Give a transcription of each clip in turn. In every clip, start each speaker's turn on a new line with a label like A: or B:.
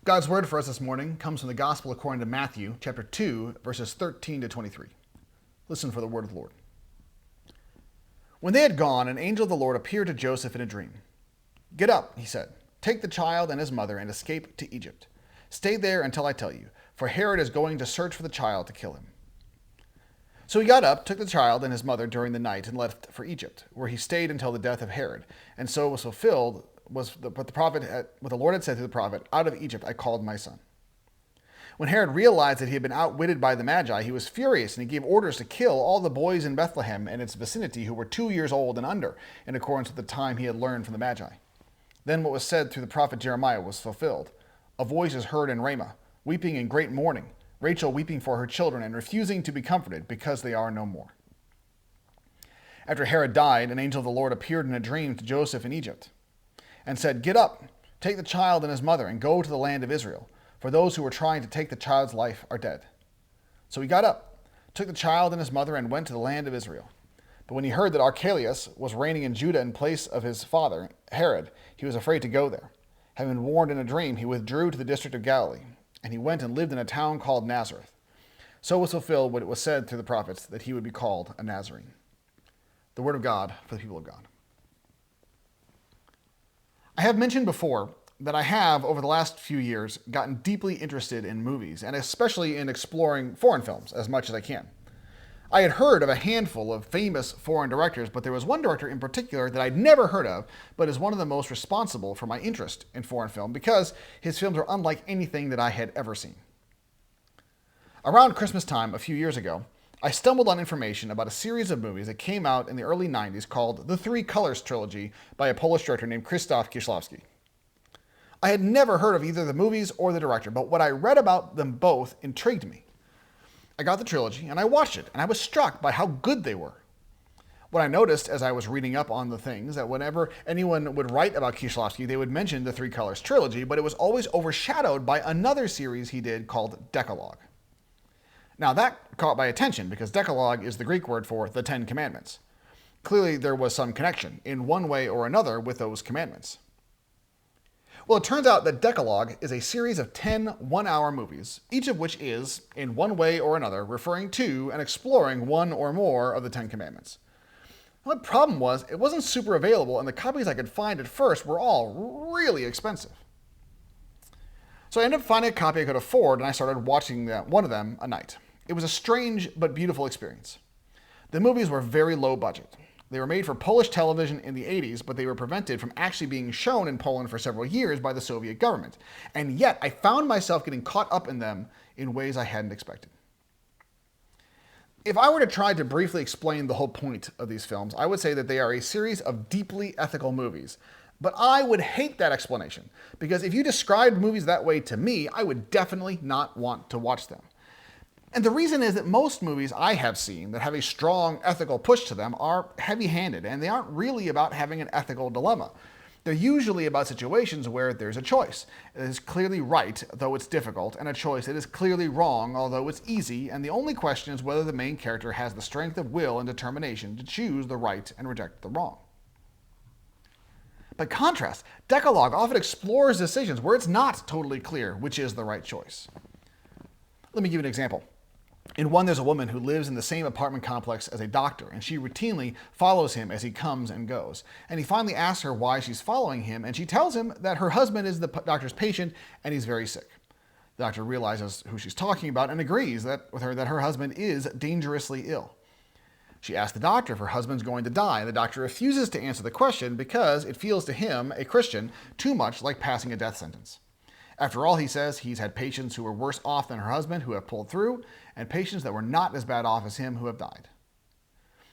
A: God's word for us this morning comes from the Gospel according to Matthew, chapter 2, verses 13 to 23. Listen for the word of the Lord. When they had gone, an angel of the Lord appeared to Joseph in a dream. "Get up," he said, "take the child and his mother and escape to Egypt. Stay there until I tell you, for Herod is going to search for the child to kill him." So he got up, took the child and his mother during the night, and left for Egypt, where he stayed until the death of Herod. And so it was fulfilled what the Lord had said to the prophet, "Out of Egypt I called my son." When Herod realized that he had been outwitted by the Magi, he was furious, and he gave orders to kill all the boys in Bethlehem and its vicinity who were 2 years old and under, in accordance with the time he had learned from the Magi. Then what was said through the prophet Jeremiah was fulfilled. "A voice is heard in Ramah, weeping in great mourning, Rachel weeping for her children and refusing to be comforted because they are no more." After Herod died, an angel of the Lord appeared in a dream to Joseph in Egypt and said, "Get up, take the child and his mother and go to the land of Israel, for those who were trying to take the child's life are dead." So he got up, took the child and his mother and went to the land of Israel. But when he heard that Archelaus was reigning in Judah in place of his father, Herod, he was afraid to go there. Having been warned in a dream, he withdrew to the district of Galilee, and he went and lived in a town called Nazareth. So was fulfilled what it was said through the prophets, that he would be called a Nazarene. The word of God for the people of God. I have mentioned before that I have, over the last few years, gotten deeply interested in movies, and especially in exploring foreign films as much as I can. I had heard of a handful of famous foreign directors, but there was one director in particular that I'd never heard of, but is one of the most responsible for my interest in foreign film because his films are unlike anything that I had ever seen. Around Christmas time a few years ago, I stumbled on information about a series of movies that came out in the early 90s called the Three Colors Trilogy by a Polish director named Krzysztof Kieślowski. I had never heard of either the movies or the director, but what I read about them both intrigued me. I got the trilogy and I watched it, and I was struck by how good they were. What I noticed as I was reading up on the things, that whenever anyone would write about Kieślowski, they would mention the Three Colors Trilogy, but it was always overshadowed by another series he did called Decalogue. Now that caught my attention because Decalogue is the Greek word for the Ten Commandments. Clearly there was some connection, in one way or another, with those commandments. Well, it turns out that Decalogue is a series of 10 one-hour movies, each of which is, in one way or another, referring to and exploring one or more of the Ten Commandments. The problem was, it wasn't super available, and the copies I could find at first were all really expensive. So I ended up finding a copy I could afford, and I started watching one of them a night. It was a strange but beautiful experience. The movies were very low budget. They were made for Polish television in the 80s, but they were prevented from actually being shown in Poland for several years by the Soviet government. And yet, I found myself getting caught up in them in ways I hadn't expected. If I were to try to briefly explain the whole point of these films, I would say that they are a series of deeply ethical movies. But I would hate that explanation, because if you described movies that way to me, I would definitely not want to watch them. And the reason is that most movies I have seen that have a strong ethical push to them are heavy-handed, and they aren't really about having an ethical dilemma. They're usually about situations where there's a choice. It is clearly right, though it's difficult, and a choice that is clearly wrong, although it's easy, and the only question is whether the main character has the strength of will and determination to choose the right and reject the wrong. By contrast, Decalogue often explores decisions where it's not totally clear which is the right choice. Let me give you an example. In one, there's a woman who lives in the same apartment complex as a doctor, and she routinely follows him as he comes and goes. And he finally asks her why she's following him, and she tells him that her husband is the doctor's patient and he's very sick. The doctor realizes who she's talking about and agrees with her that her husband is dangerously ill. She asks the doctor if her husband's going to die, and the doctor refuses to answer the question because it feels to him, a Christian, too much like passing a death sentence. After all, he says he's had patients who were worse off than her husband who have pulled through, and patients that were not as bad off as him who have died.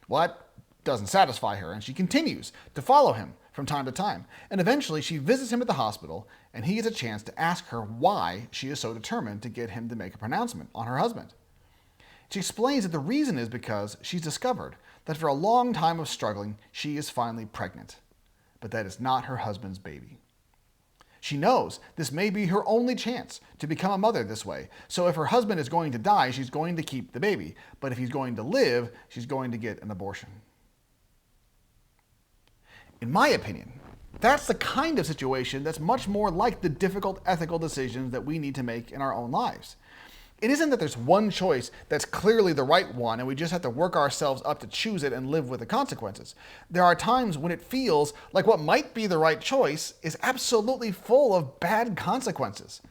A: Well, that doesn't satisfy her, and she continues to follow him from time to time. And eventually she visits him at the hospital, and he gets a chance to ask her why she is so determined to get him to make a pronouncement on her husband. She explains that the reason is because she's discovered that for a long time of struggling, she is finally pregnant, but that is not her husband's baby. She knows this may be her only chance to become a mother this way, so if her husband is going to die, she's going to keep the baby, but if he's going to live, she's going to get an abortion. In my opinion, That's the kind of situation that's much more like the difficult ethical decisions that we need to make in our own lives. It isn't that there's one choice that's clearly the right one and we just have to work ourselves up to choose it and live with the consequences. There are times when it feels like what might be the right choice is absolutely full of bad consequences.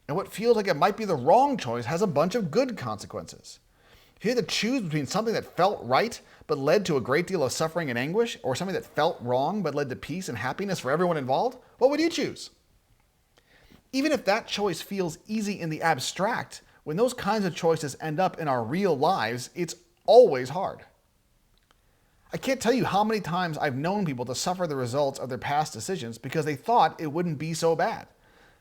A: And what feels like it might be the wrong choice has a bunch of good consequences. If you had to choose between something that felt right but led to a great deal of suffering and anguish, or something that felt wrong but led to peace and happiness for everyone involved, what would you choose? Even if that choice feels easy in the abstract, when those kinds of choices end up in our real lives, it's always hard. I can't tell you how many times I've known people to suffer the results of their past decisions because they thought it wouldn't be so bad.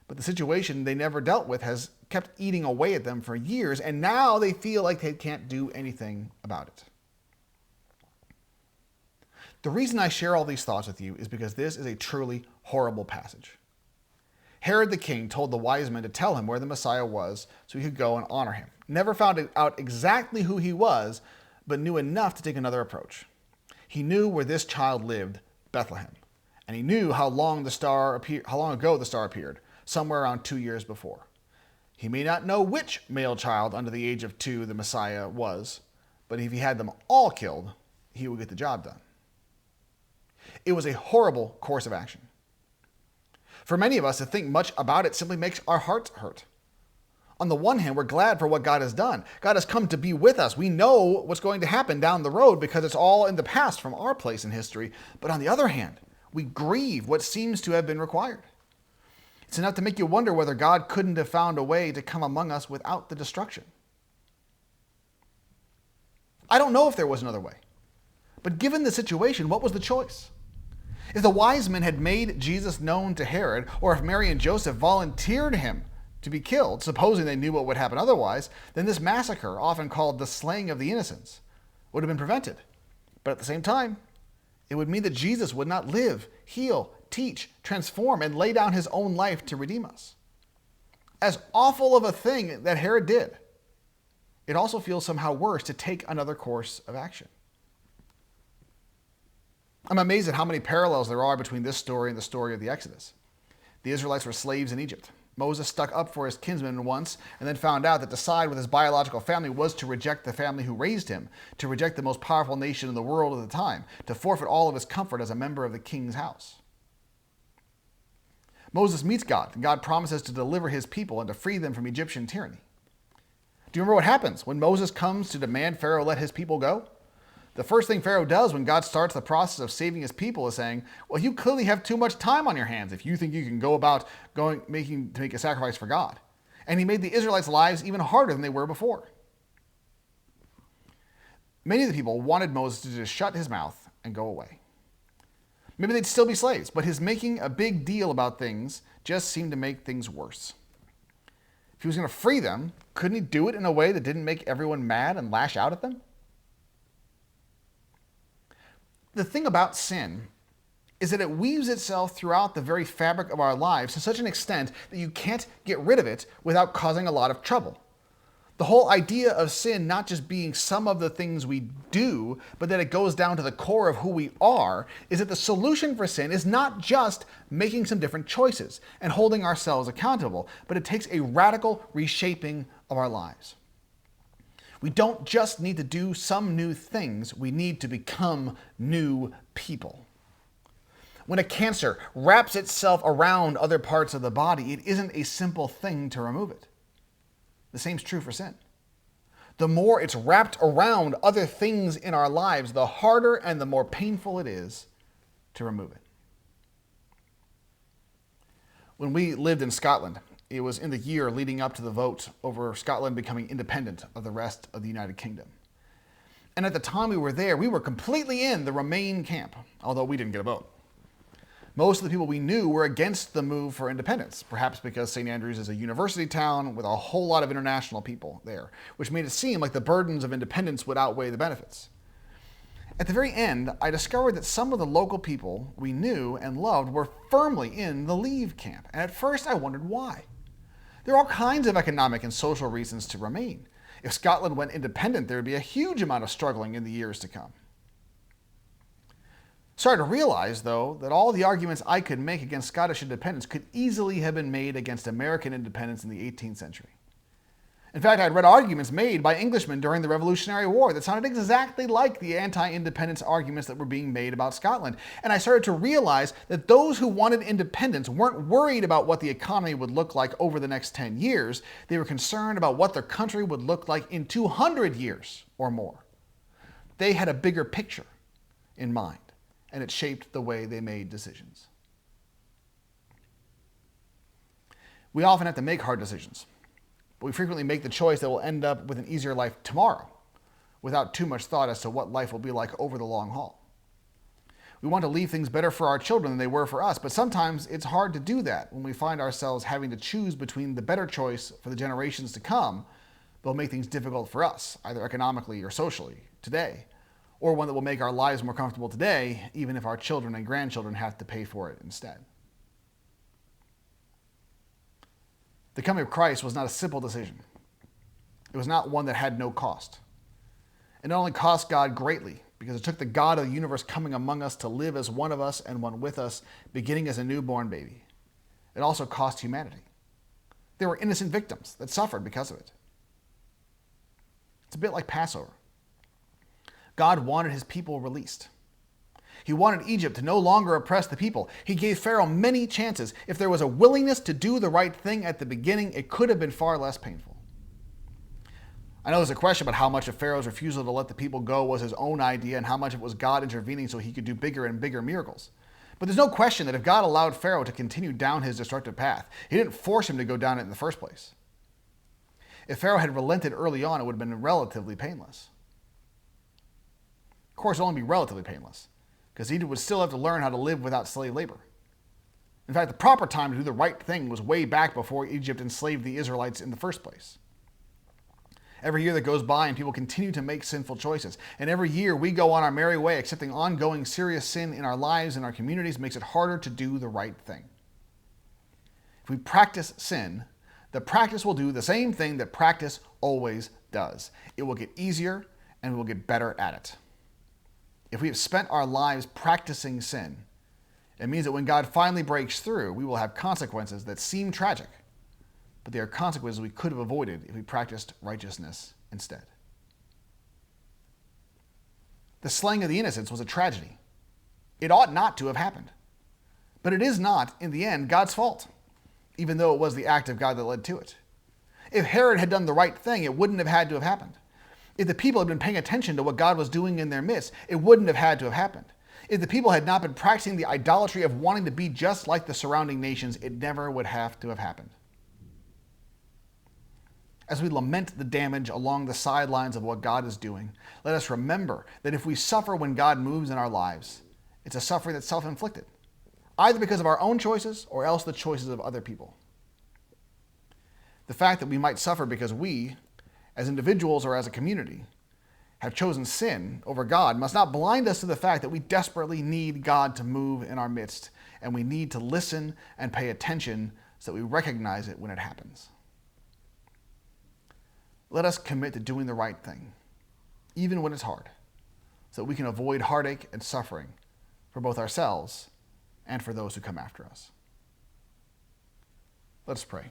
A: But the situation they never dealt with has kept eating away at them for years, and now they feel like they can't do anything about it. The reason I share all these thoughts with you is because this is a truly horrible passage. Herod the king told the wise men to tell him where the Messiah was so he could go and honor him. Never found out exactly who he was, but knew enough to take another approach. He knew where this child lived, Bethlehem, and he knew how long ago the star appeared, somewhere around 2 years before. He may not know which male child under the age of 2 the Messiah was, but if he had them all killed, he would get the job done. It was a horrible course of action. For many of us, to think much about it simply makes our hearts hurt. On the one hand, we're glad for what God has done. God has come to be with us. We know what's going to happen down the road because it's all in the past from our place in history. But on the other hand, we grieve what seems to have been required. It's enough to make you wonder whether God couldn't have found a way to come among us without the destruction. I don't know if there was another way. But given the situation, what was the choice? If the wise men had made Jesus known to Herod, or if Mary and Joseph volunteered him to be killed, supposing they knew what would happen otherwise, then this massacre, often called the slaying of the innocents, would have been prevented. But at the same time, it would mean that Jesus would not live, heal, teach, transform, and lay down his own life to redeem us. As awful of a thing that Herod did, it also feels somehow worse to take another course of action. I'm amazed at how many parallels there are between this story and the story of the Exodus. The Israelites were slaves in Egypt. Moses stuck up for his kinsmen once and then found out that to side with his biological family was to reject the family who raised him, to reject the most powerful nation in the world at the time, to forfeit all of his comfort as a member of the king's house. Moses meets God, and God promises to deliver his people and to free them from Egyptian tyranny. Do you remember what happens when Moses comes to demand Pharaoh let his people go? The first thing Pharaoh does when God starts the process of saving his people is saying, well, you clearly have too much time on your hands if you think you can go about making a sacrifice for God. And he made the Israelites' lives even harder than they were before. Many of the people wanted Moses to just shut his mouth and go away. Maybe they'd still be slaves, but his making a big deal about things just seemed to make things worse. If he was going to free them, couldn't he do it in a way that didn't make everyone mad and lash out at them? The thing about sin is that it weaves itself throughout the very fabric of our lives to such an extent that you can't get rid of it without causing a lot of trouble. The whole idea of sin not just being some of the things we do, but that it goes down to the core of who we are, is that the solution for sin is not just making some different choices and holding ourselves accountable, but it takes a radical reshaping of our lives. We don't just need to do some new things, we need to become new people. When a cancer wraps itself around other parts of the body, it isn't a simple thing to remove it. The same's true for sin. The more it's wrapped around other things in our lives, the harder and the more painful it is to remove it. When we lived in Scotland, it was in the year leading up to the vote over Scotland becoming independent of the rest of the United Kingdom. And at the time we were there, we were completely in the Remain camp, although we didn't get a vote. Most of the people we knew were against the move for independence, perhaps because St. Andrews is a university town with a whole lot of international people there, which made it seem like the burdens of independence would outweigh the benefits. At the very end, I discovered that some of the local people we knew and loved were firmly in the Leave camp, and at first I wondered why. There are all kinds of economic and social reasons to remain. If Scotland went independent, there would be a huge amount of struggling in the years to come. Started to realize, though, that all the arguments I could make against Scottish independence could easily have been made against American independence in the 18th century. In fact, I had read arguments made by Englishmen during the Revolutionary War that sounded exactly like the anti-independence arguments that were being made about Scotland. And I started to realize that those who wanted independence weren't worried about what the economy would look like over the next 10 years. They were concerned about what their country would look like in 200 years or more. They had a bigger picture in mind, and it shaped the way they made decisions. We often have to make hard decisions, but we frequently make the choice that will end up with an easier life tomorrow without too much thought as to what life will be like over the long haul. We want to leave things better for our children than they were for us, but sometimes it's hard to do that when we find ourselves having to choose between the better choice for the generations to come that will make things difficult for us, either economically or socially, today, or one that will make our lives more comfortable today, even if our children and grandchildren have to pay for it instead. The coming of Christ was not a simple decision. It was not one that had no cost. It not only cost God greatly, because it took the God of the universe coming among us to live as one of us and one with us, beginning as a newborn baby. It also cost humanity. There were innocent victims that suffered because of it. It's a bit like Passover. God wanted his people released. He wanted Egypt to no longer oppress the people. He gave Pharaoh many chances. If there was a willingness to do the right thing at the beginning, it could have been far less painful. I know there's a question about how much of Pharaoh's refusal to let the people go was his own idea and how much of it was God intervening so he could do bigger and bigger miracles. But there's no question that if God allowed Pharaoh to continue down his destructive path, he didn't force him to go down it in the first place. If Pharaoh had relented early on, it would have been relatively painless. Of course, it'll only be relatively painless, because Egypt would still have to learn how to live without slave labor. In fact, the proper time to do the right thing was way back before Egypt enslaved the Israelites in the first place. Every year that goes by and people continue to make sinful choices, and every year we go on our merry way accepting ongoing serious sin in our lives and our communities makes it harder to do the right thing. If we practice sin, the practice will do the same thing that practice always does. It will get easier and we will get better at it. If we have spent our lives practicing sin, it means that when God finally breaks through, we will have consequences that seem tragic, but they are consequences we could have avoided if we practiced righteousness instead. The slaying of the innocents was a tragedy. It ought not to have happened. But it is not, in the end, God's fault, even though it was the act of God that led to it. If Herod had done the right thing, it wouldn't have had to have happened. If the people had been paying attention to what God was doing in their midst, it wouldn't have had to have happened. If the people had not been practicing the idolatry of wanting to be just like the surrounding nations, it never would have to have happened. As we lament the damage along the sidelines of what God is doing, let us remember that if we suffer when God moves in our lives, it's a suffering that's self-inflicted, either because of our own choices or else the choices of other people. The fact that we might suffer because we, as individuals or as a community, have chosen sin over God must not blind us to the fact that we desperately need God to move in our midst, and we need to listen and pay attention so that we recognize it when it happens. Let us commit to doing the right thing, even when it's hard, so that we can avoid heartache and suffering for both ourselves and for those who come after us. Let us pray.